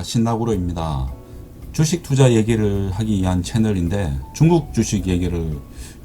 신나구로입니다. 주식 투자 얘기를 하기 위한 채널인데 중국 주식 얘기를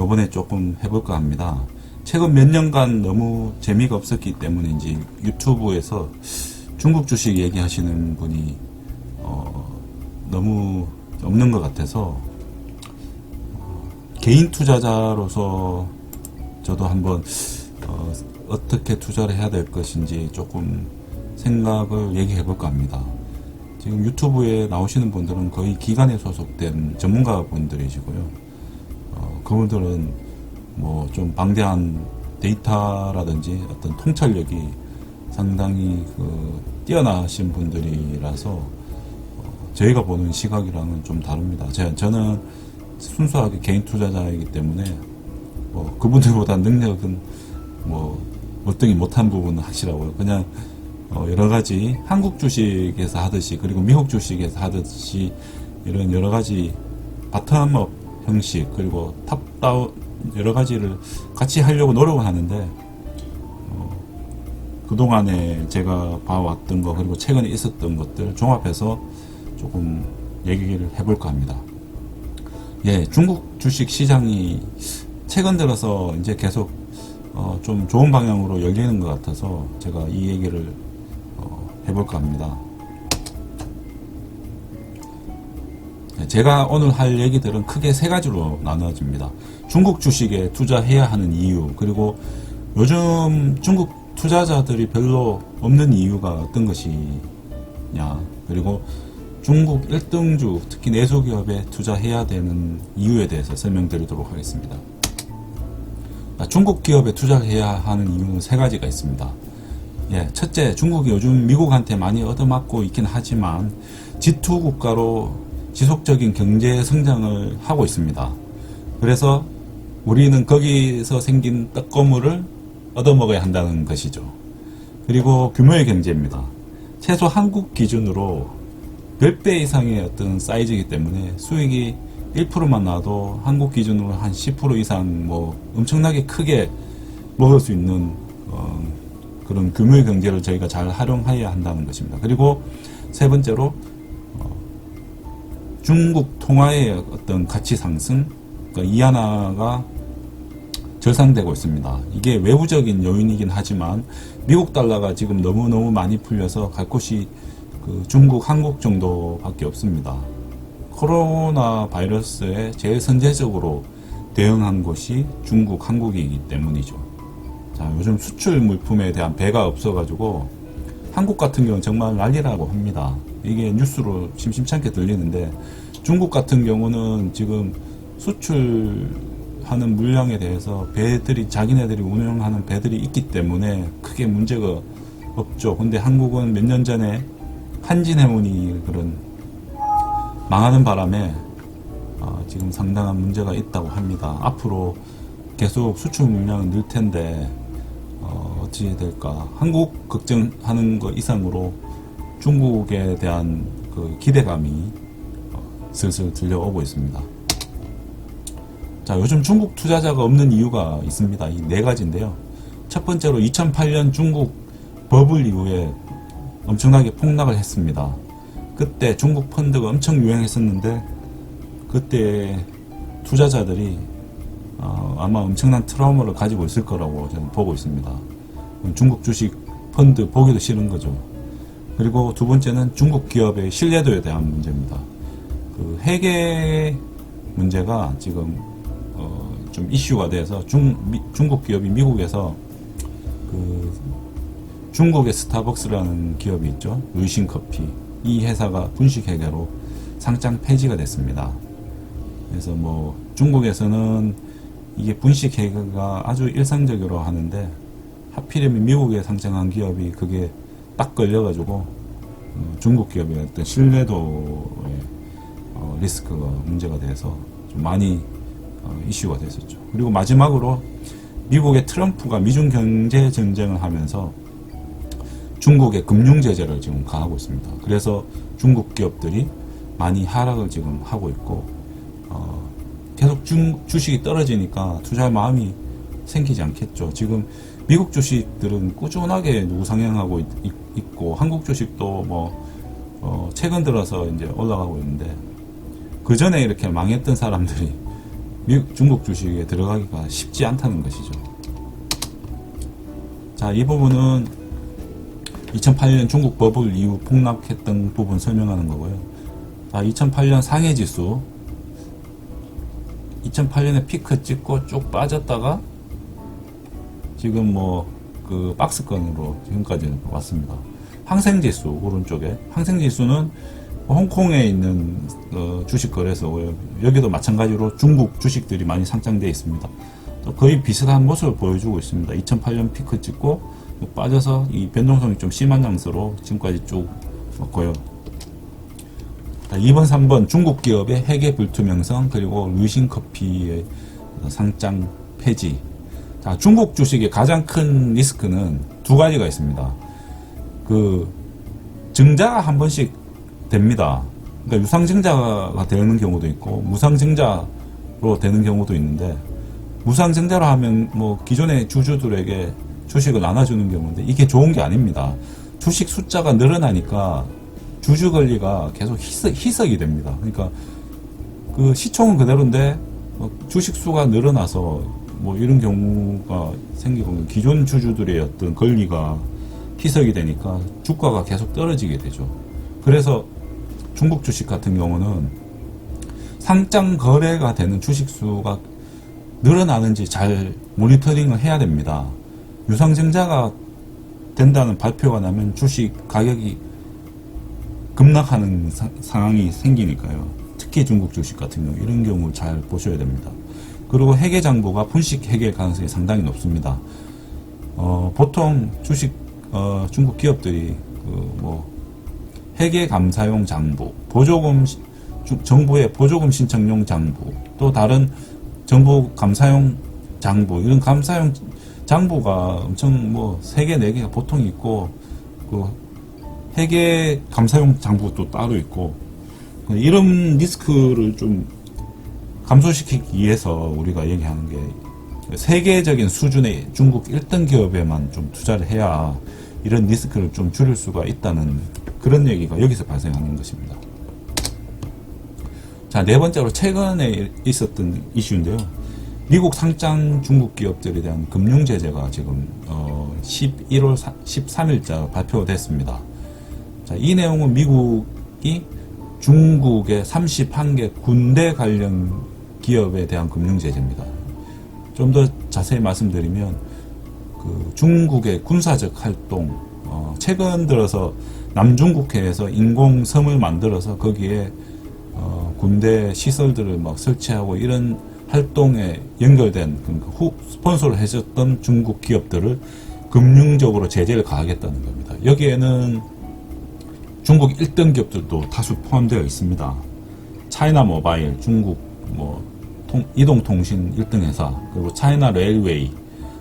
요번에 조금 해볼까 합니다. 최근 몇 년간 너무 재미가 없었기 때문인지 유튜브에서 중국 주식 얘기하시는 분이 너무 없는 것 같아서 개인 투자자로서 저도 한번 어떻게 투자를 해야 될 것인지 조금 생각을 얘기해 볼까 합니다. 지금 유튜브에 나오시는 분들은 거의 기관에 소속된 전문가 분들이시고요. 그분들은 뭐 좀 방대한 데이터라든지 어떤 통찰력이 상당히 뛰어나신 분들이라서 저희가 보는 시각이랑은 좀 다릅니다. 저는 순수하게 개인 투자자이기 때문에 그분들보다 능력은 월등히 못한 부분은 하시라고요. 그냥 여러 가지 한국 주식에서 하듯이 그리고 미국 주식에서 하듯이 이런 여러 가지 바텀업 형식 그리고 탑다운 여러 가지를 같이 하려고 노력을 하는데 그동안에 제가 봐왔던 거 그리고 최근에 있었던 것들 종합해서 조금 얘기를 해볼까 합니다. 예, 중국 주식 시장이 최근 들어서 이제 계속 좀 좋은 방향으로 열리는 것 같아서 제가 이 얘기를 해볼까 합니다. 제가 오늘 할 얘기들은 크게 세 가지로 나눠집니다. 중국 주식에 투자해야 하는 이유, 그리고 요즘 중국 투자자들이 별로 없는 이유가 어떤 것이냐, 그리고 중국 1등주, 특히 내수기업에 투자해야 되는 이유에 대해서 설명드리도록 하겠습니다. 중국 기업에 투자해야 하는 이유는 세 가지가 있습니다. 예, 첫째, 중국이 요즘 미국한테 많이 얻어맞고 있긴 하지만 G2 국가로 지속적인 경제 성장을 하고 있습니다. 그래서 우리는 거기서 생긴 떡고물을 얻어먹어야 한다는 것이죠. 그리고 규모의 경제입니다. 최소 한국 기준으로 10배 이상의 어떤 사이즈이기 때문에 수익이 1%만 나도 한국 기준으로 한 10% 이상 엄청나게 크게 먹을 수 있는 그런 규모의 경제를 저희가 잘 활용해야 한다는 것입니다. 그리고 세 번째로 중국 통화의 어떤 가치 상승, 그러니까 이하나가 절상되고 있습니다. 이게 외부적인 요인이긴 하지만 미국 달러가 지금 너무너무 많이 풀려서 갈 곳이 중국, 한국 정도밖에 없습니다. 코로나 바이러스에 제일 선제적으로 대응한 곳이 중국, 한국이기 때문이죠. 자, 요즘 수출 물품에 대한 배가 없어가지고 한국 같은 경우는 정말 난리라고 합니다. 이게 뉴스로 심심찮게 들리는데 중국 같은 경우는 지금 수출하는 물량에 대해서 배들이 자기네들이 운영하는 배들이 있기 때문에 크게 문제가 없죠. 근데 한국은 몇 년 전에 한진해운이 그런 망하는 바람에 지금 상당한 문제가 있다고 합니다. 앞으로 계속 수출 물량은 늘 텐데 어찌 될까? 한국 걱정하는 것 이상으로 중국에 대한 기대감이 슬슬 들려오고 있습니다. 자, 요즘 중국 투자자가 없는 이유가 있습니다. 이 네 가지인데요. 첫 번째로 2008년 중국 버블 이후에 엄청나게 폭락을 했습니다. 그때 중국 펀드가 엄청 유행했었는데 그때 투자자들이 아마 엄청난 트라우마를 가지고 있을 거라고 저는 보고 있습니다. 중국 주식 펀드 보기도 싫은 거죠. 그리고 두 번째는 중국 기업의 신뢰도에 대한 문제입니다. 회계 문제가 지금 좀 이슈가 돼서 중국 기업이 미국에서 중국의 스타벅스라는 기업이 있죠. 루이싱커피. 이 회사가 분식회계로 상장 폐지가 됐습니다. 그래서 중국에서는 이게 분식회계가 아주 일상적으로 하는데 하필이면 미국에 상장한 기업이 그게 딱 걸려가지고 중국 기업의 어떤 신뢰도에 리스크가 문제가 돼서 좀 많이 이슈가 됐었죠. 그리고 마지막으로 미국의 트럼프가 미중 경제 전쟁을 하면서 중국의 금융 제재를 지금 가하고 있습니다. 그래서 중국 기업들이 많이 하락을 지금 하고 있고 계속 주식이 떨어지니까 투자할 마음이 생기지 않겠죠. 지금 미국 주식들은 꾸준하게 우상향하고 있고 한국 주식도 최근 들어서 이제 올라가고 있는데, 그 전에 이렇게 망했던 사람들이 중국 주식에 들어가기가 쉽지 않다는 것이죠. 자, 이 부분은 2008년 중국 버블 이후 폭락했던 부분 설명하는 거고요. 자, 2008년 상해 지수 2008년에 피크 찍고 쭉 빠졌다가 지금 그 박스권으로 지금까지 왔습니다. 항생지수 오른쪽에, 항생지수는 홍콩에 있는 주식 거래소고요. 여기도 마찬가지로 중국 주식들이 많이 상장되어 있습니다. 거의 비슷한 모습을 보여주고 있습니다. 2008년 피크 찍고 빠져서 이 변동성이 좀 심한 장소로 지금까지 쭉 왔고요. 2번, 3번 중국 기업의 회계 불투명성, 그리고 루이싱커피의 상장 폐지. 자, 중국 주식의 가장 큰 리스크는 두 가지가 있습니다. 그 증자가 한 번씩 됩니다. 그러니까 유상증자가 되는 경우도 있고 무상증자로 되는 경우도 있는데, 무상증자로 하면 기존의 주주들에게 주식을 나눠주는 경우인데 이게 좋은 게 아닙니다. 주식 숫자가 늘어나니까 주주 권리가 계속 희석이 됩니다. 그러니까 그 시총은 그대로인데 주식 수가 늘어나서 이런 경우가 생기고 기존 주주들의 어떤 권리가 희석이 되니까 주가가 계속 떨어지게 되죠. 그래서 중국 주식 같은 경우는 상장 거래가 되는 주식 수가 늘어나는지 잘 모니터링을 해야 됩니다. 유상증자가 된다는 발표가 나면 주식 가격이 급락하는 상황이 생기니까요. 특히 중국 주식 같은 경우 이런 경우 잘 보셔야 됩니다. 그리고 회계 장부가 분식 회계 가능성이 상당히 높습니다. 보통 주식 중국 기업들이 회계 감사용 장부, 보조금 정부의 보조금 신청용 장부, 또 다른 정부 감사용 장부, 이런 감사용 장부가 엄청 3개, 4개가 보통 있고, 회계 감사용 장부도 따로 있고, 이런 리스크를 좀 감소시키기 위해서 우리가 얘기하는 게, 세계적인 수준의 중국 1등 기업에만 좀 투자를 해야 이런 리스크를 좀 줄일 수가 있다는 그런 얘기가 여기서 발생하는 것입니다. 자, 네 번째로 최근에 있었던 이슈인데요. 미국 상장 중국 기업들에 대한 금융 제재가 지금 11월 13일자 발표됐습니다. 자, 이 내용은 미국이 중국의 31개 군대 관련 기업에 대한 금융 제재입니다. 좀 더 자세히 말씀드리면 그 중국의 군사적 활동, 최근 들어서 남중국해에서 인공섬을 만들어서 거기에 군대 시설들을 막 설치하고 이런 활동에 연결된, 그러니까 스폰서를 해줬던 중국 기업들을 금융적으로 제재를 가하겠다는 겁니다. 여기에는 중국 1등 기업들도 다수 포함되어 있습니다. 차이나 모바일, 중국 이동통신 1등 회사, 그리고 차이나 레일웨이,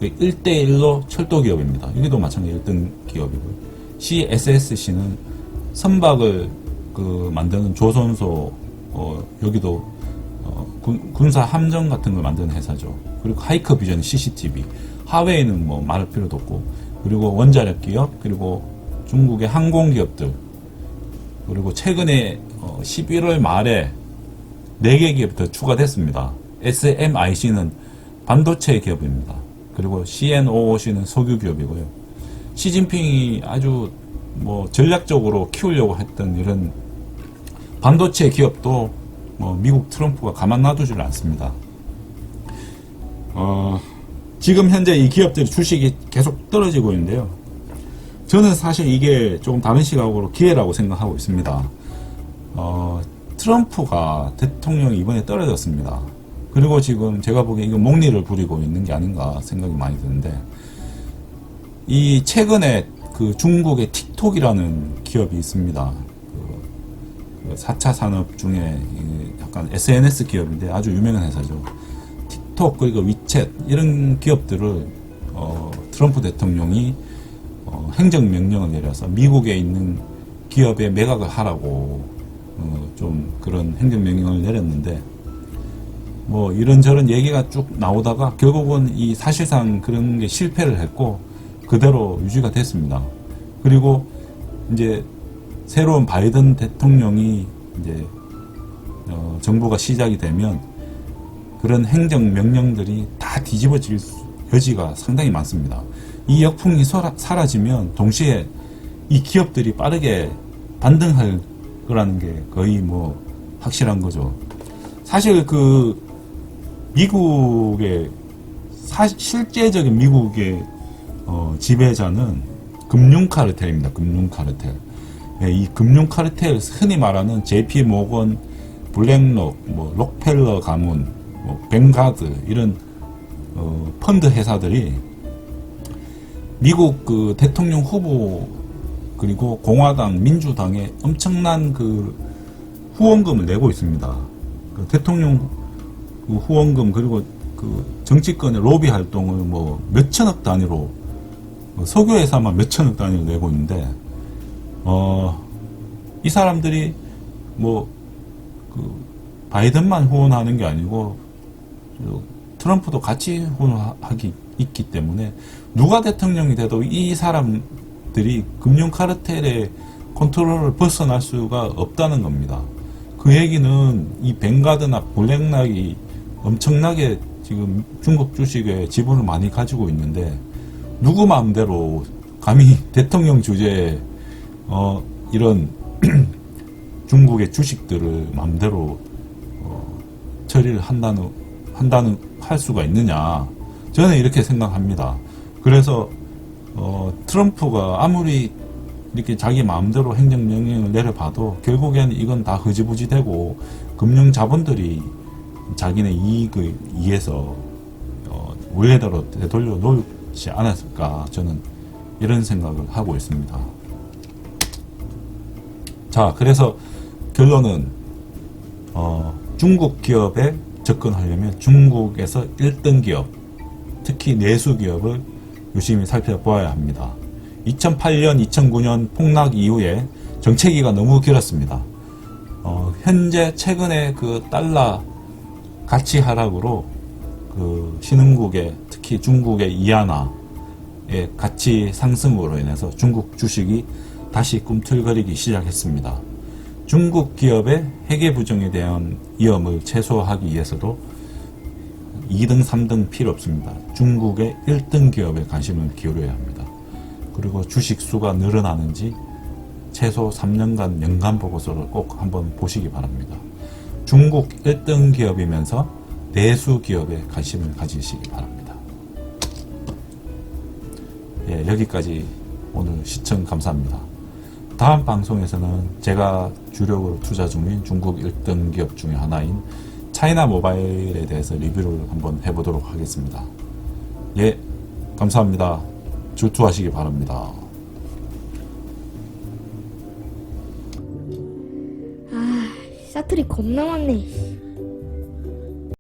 1대1로 철도 기업입니다. 여기도 마찬가지 1등 기업이고요. CSSC는 선박을 만드는 조선소, 여기도 군사 함정 같은 걸 만드는 회사죠. 그리고 하이커비전 CCTV, 하웨이는 말할 필요도 없고, 그리고 원자력 기업, 그리고 중국의 항공 기업들, 그리고 최근에 11월 말에 4개 기업이 더 추가됐습니다. SMIC는 반도체 기업입니다. 그리고 CNOOC는 석유 기업이고요. 시진핑이 아주 전략적으로 키우려고 했던 이런 반도체 기업도 미국 트럼프가 가만 놔두지를 않습니다. 지금 현재 이 기업들의 주식이 계속 떨어지고 있는데요. 저는 사실 이게 조금 다른 시각으로 기회라고 생각하고 있습니다. 트럼프가 대통령이 이번에 떨어졌습니다. 그리고 지금 제가 보기에 이거 목리를 부리고 있는 게 아닌가 생각이 많이 드는데, 이 최근에 그 중국의 틱톡이라는 기업이 있습니다. 그 4차 산업 중에 약간 SNS 기업인데 아주 유명한 회사죠. 틱톡, 그리고 위챗, 이런 기업들을 트럼프 대통령이 행정명령을 내려서 미국에 있는 기업에 매각을 하라고 좀 그런 행정명령을 내렸는데, 이런저런 얘기가 쭉 나오다가 결국은 이 사실상 그런 게 실패를 했고 그대로 유지가 됐습니다. 그리고 이제 새로운 바이든 대통령이 이제 정부가 시작이 되면 그런 행정 명령들이 다 뒤집어질 여지가 상당히 많습니다. 이 역풍이 사라지면 동시에 이 기업들이 빠르게 반등할 거라는 게 거의 뭐 확실한 거죠. 사실 그 미국의 실제적인 미국의 지배자는 금융 카르텔입니다. 금융 카르텔. 네, 이 금융 카르텔 흔히 말하는 JP 모건, 블랙록, 뭐 록펠러 가문, 뭐 뱅가드 이런 펀드 회사들이 미국 그 대통령 후보 그리고 공화당, 민주당에 엄청난 그 후원금을 내고 있습니다. 그 대통령 그 후원금 그리고 그 정치권의 로비 활동을 뭐 몇천억 단위로 석유회사만 몇천억 단위로 내고 있는데 이 사람들이 뭐 그 바이든만 후원하는 게 아니고 트럼프도 같이 후원하기 있기 때문에 누가 대통령이 돼도 이 사람들이 금융 카르텔의 컨트롤을 벗어날 수가 없다는 겁니다. 그 얘기는 이 뱅가드나 블랙락이 엄청나게 지금 중국 주식에 지분을 많이 가지고 있는데 누구 마음대로 감히 대통령 주제에 이런 중국의 주식들을 마음대로 처리를 할 수가 있느냐. 저는 이렇게 생각합니다. 그래서 트럼프가 아무리 이렇게 자기 마음대로 행정명령을 내려봐도 결국엔 이건 다 흐지부지 되고 금융 자본들이 자기네 이익을 위해서 원래대로 되돌려 놓지 않았을까, 저는 이런 생각을 하고 있습니다. 자, 그래서 결론은 중국 기업에 접근하려면 중국에서 1등 기업, 특히 내수 기업을 유심히 살펴보아야 합니다. 2008년, 2009년 폭락 이후에 정체기가 너무 길었습니다. 현재 최근에 그 달러 가치 하락으로 그 신흥국의 특히 중국의 이하나의 가치 상승으로 인해서 중국 주식이 다시 꿈틀거리기 시작했습니다. 중국 기업의 회계 부정에 대한 위험을 최소화하기 위해서도 2등, 3등 필요 없습니다. 중국의 1등 기업에 관심을 기울여야 합니다. 그리고 주식 수가 늘어나는지 최소 3년간 연간 보고서를 꼭 한번 보시기 바랍니다. 중국 1등 기업이면서 내수 기업에 관심을 가지시기 바랍니다. 예, 여기까지 오늘 시청 감사합니다. 다음 방송에서는 제가 주력으로 투자 중인 중국 1등 기업 중에 하나인 차이나 모바일에 대해서 리뷰를 한번 해보도록 하겠습니다. 예, 감사합니다. 주투하시기 바랍니다. 사투리 겁나 많네.